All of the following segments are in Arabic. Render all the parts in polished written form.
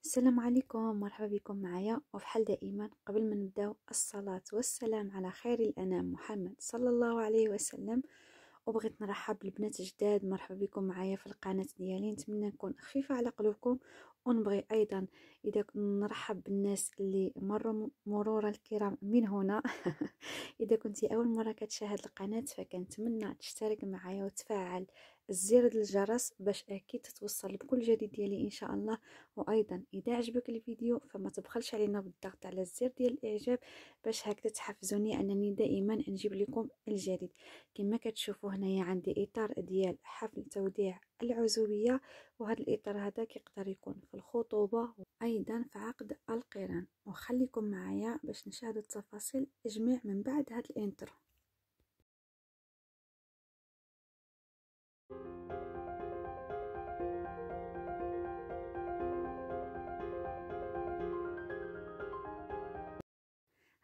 السلام عليكم، مرحبا بكم معايا. وبحال دائما قبل ما نبداو الصلاة والسلام على خير الأنام محمد صلى الله عليه وسلم. وبغيت نرحب بالبنات جداد، مرحبا بكم معايا في القناة ديالي. نتمنى نكون خفيفة على قلوبكم، ونبغي ايضا اذا نرحب بالناس اللي مروا مرور الكرام من هنا. اذا كنتي اول مره كتشاهد القناه فكنتمنى تشترك معايا وتفعل زر الجرس باش اكيد تتوصل بكل جديد ديالي ان شاء الله. وايضا اذا عجبك الفيديو فما تبخلش علينا بالضغط على الزر ديال الاعجاب باش هكذا تحفزوني انني دائما نجيب لكم الجديد. كما كتشوفوا هنايا عندي اطار ديال حفل توديع العزوبيه، وهذا الاطار هذا كيقدر يكون في الخطوبه وايضا في عقد القران. وخليكم معايا باش نشاهدوا التفاصيل اجمع من بعد هذا الانترو.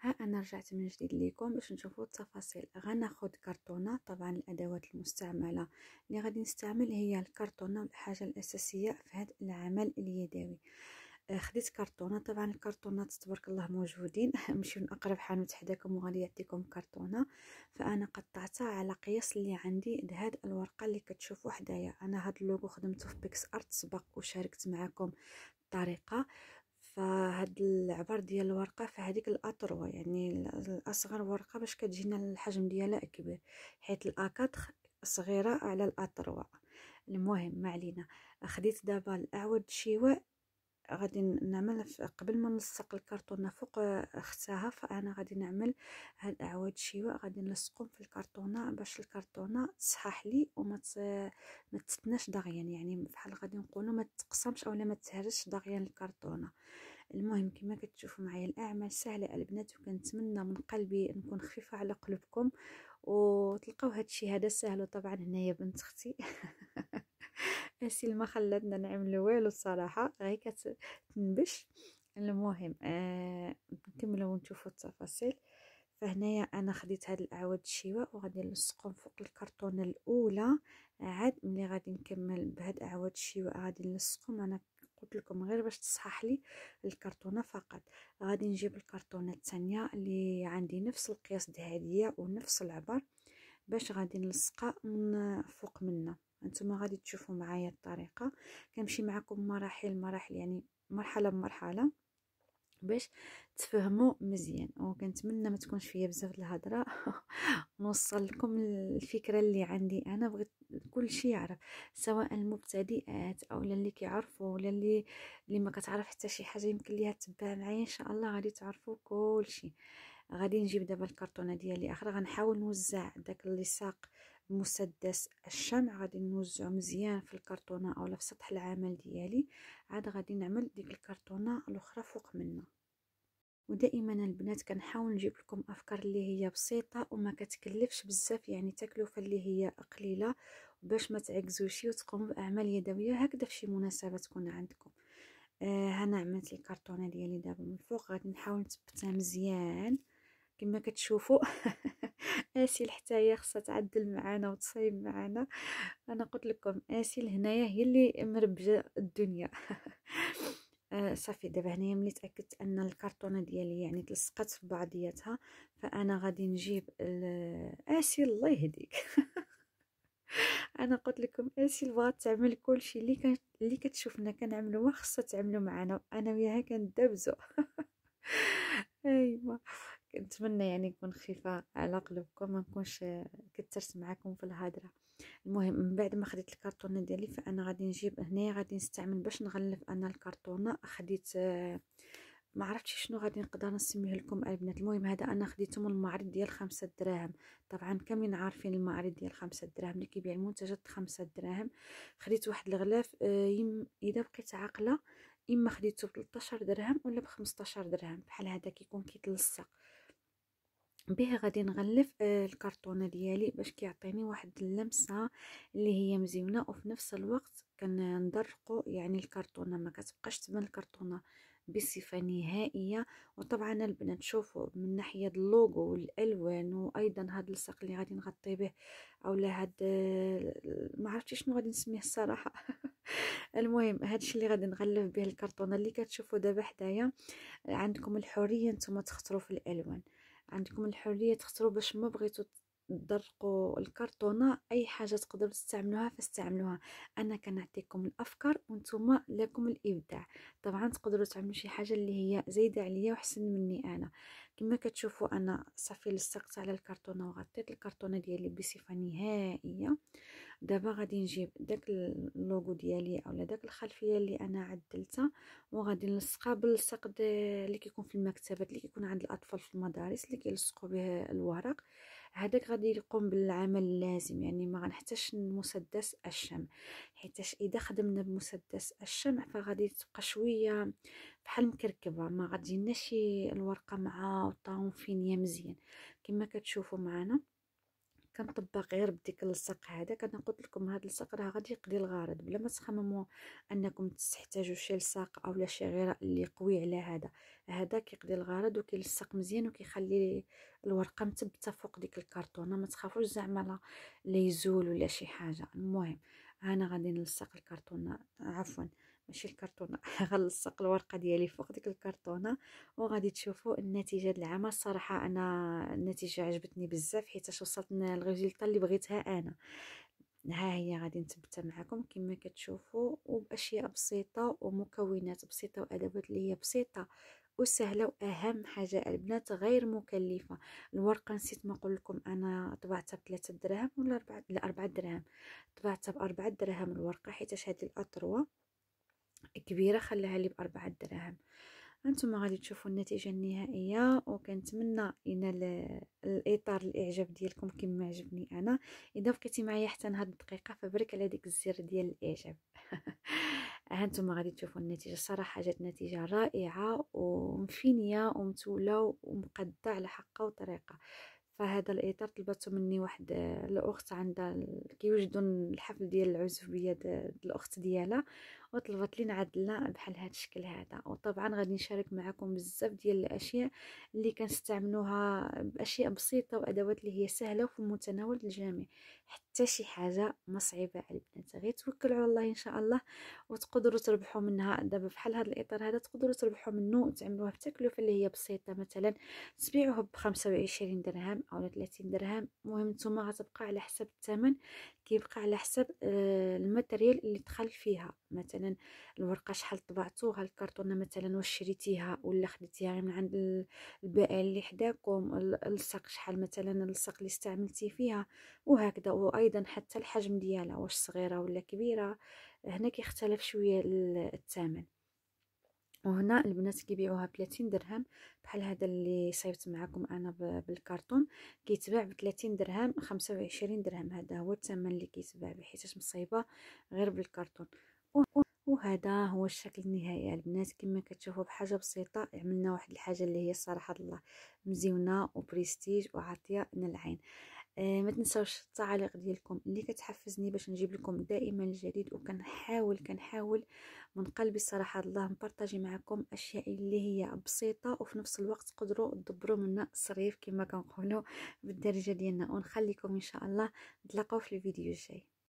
ها انا رجعت من جديد ليكم باش نشوفوا التفاصيل. غناخد كرتونه، طبعا الادوات المستعمله اللي غادي نستعمل هي الكرتونه، والحاجه الاساسيه في هذا العمل اليدوي. خديت كرتونه، طبعا الكرتونات تبارك الله موجودين. مشيو لاقرب حانوت حداكم وغادي يعطيكم كرتونه. فانا قطعتها على قياس اللي عندي هاد الورقه اللي كتشوفوا حدايا. انا هاد اللوغو خدمته في بيكس ارت سبق وشاركت معكم الطريقه. فهاد العبار ديال الورقه فهذيك الاطروه، يعني الاصغر ورقه باش كتجينا الحجم ديالها كبير، حيت الاكاد صغيره على الاطروه. المهم ما علينا. خديت دابا الاعود شيواء، غادي نعمل قبل ما نلصق الكرتونه فوق اختها. فانا غادي نعمل هاد اعواد شيواء غادي نلصقهم في الكرتونه باش الكرتونه تصحح لي ما تتناش دغيا، يعني بحال غادي نقولوا ما تقسمش اولا ما تهرسش دغيا الكرتونه. المهم كما كتشوفوا معايا الاعمال سهله البنات، وكنتمنى من قلبي نكون خفيفه على قلوبكم وتلقاو هادشي هذا سهل. وطبعا هنايا بنت اختي اسيل ما خلاتنا نعملوا والو الصراحه، غير كتنبش. المهم نكملوا ونشوفوا التفاصيل. فهنايا انا خديت هاد الاعواد الشواء وغادي نلصقهم فوق الكرتونه الاولى. عاد ملي غادي نكمل بهاد اعواد الشواء غادي نلصقهم. انا قلت لكم غير باش تصحح لي الكرتونه فقط. غادي نجيب الكرتونه الثانيه اللي عندي نفس القياس هذه ونفس العبر باش غادي نلصقها من فوق منها. انتما غادي تشوفوا معايا الطريقه، كنمشي معكم مراحل يعني مرحله بمرحله باش تفهموا مزيان. وكنتمنى ما تكونش فيا بزاف الهضره. نوصل لكم الفكره اللي عندي. انا بغيت كل شيء يعرف، سواء المبتدئات او اللي كيعرفوا ولا اللي ما كتعرف حتى شي حاجه يمكن ليها تتبع معايا ان شاء الله غادي تعرفوا كل شيء. غادي نجيب دابا الكرتونه ديالي اخرى، غنحاول نوزع داك اللصاق مسدس الشمع، غادي نوزعو مزيان في الكرتونه اولا في سطح العمل ديالي. عاد غادي نعمل ديك الكرتونه الاخرى فوق منها. ودائما البنات كنحاول نجيب لكم افكار اللي هي بسيطه وما كتكلفش بزاف، يعني تكلفه اللي هي قليله، باش ما تعجزوش وتقوموا باعمال يدويه هكذا في شي مناسبه تكون عندكم. هنا عملت الكرتونه ديالي دابا من فوق، غادي نحاول نثبتها مزيان كما كتشوفوا. اسيل حتى هي خصها تعدل معنا وتصايب معنا. انا قلت لكم اسيل هنايا هي اللي مربجه الدنيا. صافي دابا هنايا ملي تاكدت ان الكرتونه ديالي يعني تلصقات في بعضياتها، فانا غادي نجيب اسيل الله يهديك. انا قلت لكم اسيل بغات تعمل كلشي اللي كتشوفنا كنعملوه خصها تعملوا معنا، انا وياها كندابزو. ايوا كنتمنى يعني نكون خفيفه على قلوبكم، ما نكونش كثرت معكم في الهضره. المهم من بعد ما خديت الكرتونه ديالي فانا غادي نجيب هنا، غادي نستعمل باش نغلف انا الكرتونه. خديت ما عرفتش شنو غادي نقدر نسميه لكم البنات. المهم هذا انا خديته من المعرض ديال 5 دراهم. طبعا كاملين عارفين المعرض ديال 5 دراهم اللي كيبيع المنتجات 5 دراهم. خديت واحد الغلاف اذا بقيت عاقله اما خديته ب 13 درهم ولا ب 15 درهم بحال هذا كيكون كيتلصق. به غادي نغلف الكرتونه ديالي باش كيعطيني واحد اللمسه اللي هي مزيونه، وفي نفس الوقت كندرقوا يعني الكرتونه ما كتبقاش تبان الكرتونه بصفه نهائيه. وطبعا البنات شوفوا من ناحيه اللوغو والالوان، وايضا هذا اللصق اللي غادي نغطي به اولا هاد ما عرفتش شنو غادي نسميه الصراحه. المهم هادشي اللي غادي نغلف به الكرتونه اللي كتشوفوا دابا حدايا. عندكم الحريه نتوما تختاروا في الالوان، عندكم الحريه تختاروا باش ما بغيتوا تدرقوا الكرتونه اي حاجه تقدروا تستعملوها فاستعملوها. انا كنعطيكم الافكار وانتم لكم الابداع. طبعا تقدروا تعملوا شي حاجه اللي هي زايده عليا وحسن مني انا. كما كتشوفوا انا صافي لصقت على الكرتونه وغطيت الكرتونه ديالي بصفه نهائيه. دابا غادي نجيب داك اللوغو ديالي اولا داك الخلفيه اللي انا عدلتها، وغادي نلصقها باللصق اللي كيكون في المكتبات اللي كيكون عند الاطفال في المدارس اللي كيلصقوا به الورق. هذاك غادي يقوم بالعمل اللازم، يعني ما غنحتاجش مسدس الشمع، حيتاش اذا خدمنا بمسدس الشمع فغادي تبقى شويه بحال مكركبه، ما غتجيناش الورقه مع طاون فينيه مزيان. كما كتشوفوا معنا كنطبق غير بديك اللصق هذا. كنا قلت لكم هذا اللصق راه غادي يقضي الغرض بلا ما تخمموا انكم تحتاجوا شي لصاق اولا شي غيره اللي قوي على هذا كيقضي الغرض وكيلصق مزيان وكيخلي الورقه مثبته فوق ديك الكرتونه. ما تخافوش زعما لا يزول ولا شي حاجه. المهم انا غادي نلصق الكرتونه، عفوا ماشي الكرتونه، غنلصق الورقه ديالي فوق ديك الكرتونه وغادي تشوفوا النتيجه د العمل. صراحه انا النتيجه عجبتني بزاف حيت وصلت للريزلت اللي بغيتها انا. ها هي غادي نثبتها معكم كما كتشوفوا وباشياء بسيطه ومكونات بسيطه وادوات اللي هي بسيطه وسهله، واهم حاجه البنات غير مكلفه. الورقه نسيت ما نقول لكم انا طبعتها ب3 دراهم ولا 4 لا 4 دراهم، طبعتها ب4 دراهم الورقه حيت هذه الاطروه كبيره خلاها لي ب4 دراهم. انتم غادي تشوفوا النتيجه النهائيه، وكنتمنى ينال الاطار الاعجاب ديالكم كما عجبني انا. اذا بقيتي معايا حتى هاد الدقيقه فبرك على ديك الزر ديال الاعجاب. هانتوما غادي تشوفوا النتيجه. صراحه جات نتيجه رائعه ومفينيه ومتوله ومقاده على حقه وطريقه. فهذا الاطار طلبته مني واحد الاخت عندها كيوجدوا الحفل ديال العزوبيه الاخت ديالها، وطلبت لي نعدلها بحال هذا الشكل هذا. وطبعا غادي نشارك معكم بزاف ديال الاشياء اللي كنستعملوها باشياء بسيطه وادوات اللي هي سهله وفي متناول الجميع. حتى شي حاجه ما صعيبه على البنات، غير توكلوا على الله ان شاء الله وتقدروا تربحوا منها. دابا بحال هذا الاطار هذا تقدروا تربحوا منه وتعملوها بتكلفه اللي هي بسيطه، مثلا تبيعوه ب25 درهم او 30 درهم. المهم نتوما غتبقى على حسب الثمن، كيبقى على حسب الماتريال اللي دخل فيها. مثلا الورقه شحال طبعتوها، الكرتونه مثلا واش شريتيها ولا خديتيها من عند البائع اللي حداكم، اللصق شحال مثلا اللصق اللي استعملتي فيها، وهكذا. وايضا حتى الحجم ديالها واش صغيره ولا كبيره، هنا كيختلف شويه الثمن. وهنا البنات كيبيعوها ب30 درهم. بحال هذا اللي صايبت معكم انا بالكرتون كيتباع ب30 درهم 25 درهم. هذا هو الثمن اللي كيتباع به حيت مصايبه غير بالكرتون. وهذا هو الشكل النهائي البنات. كما كتشوفوا بحاجه بسيطه عملنا واحد الحاجه اللي هي صراحه الله مزيونه وبريستيج وعاطيه من العين. ما تنساوش التعاليق ديالكم اللي كتحفزني باش نجيب لكم دائما الجديد، وكنحاول من قلبي صراحه الله نبارطاجي معكم اشياء اللي هي بسيطه وفي نفس الوقت تقدروا تدبروا منها الصريف كما كنقولوا بالدارجه ديالنا. ونخليكم ان شاء الله نتلاقاو في الفيديو الجاي.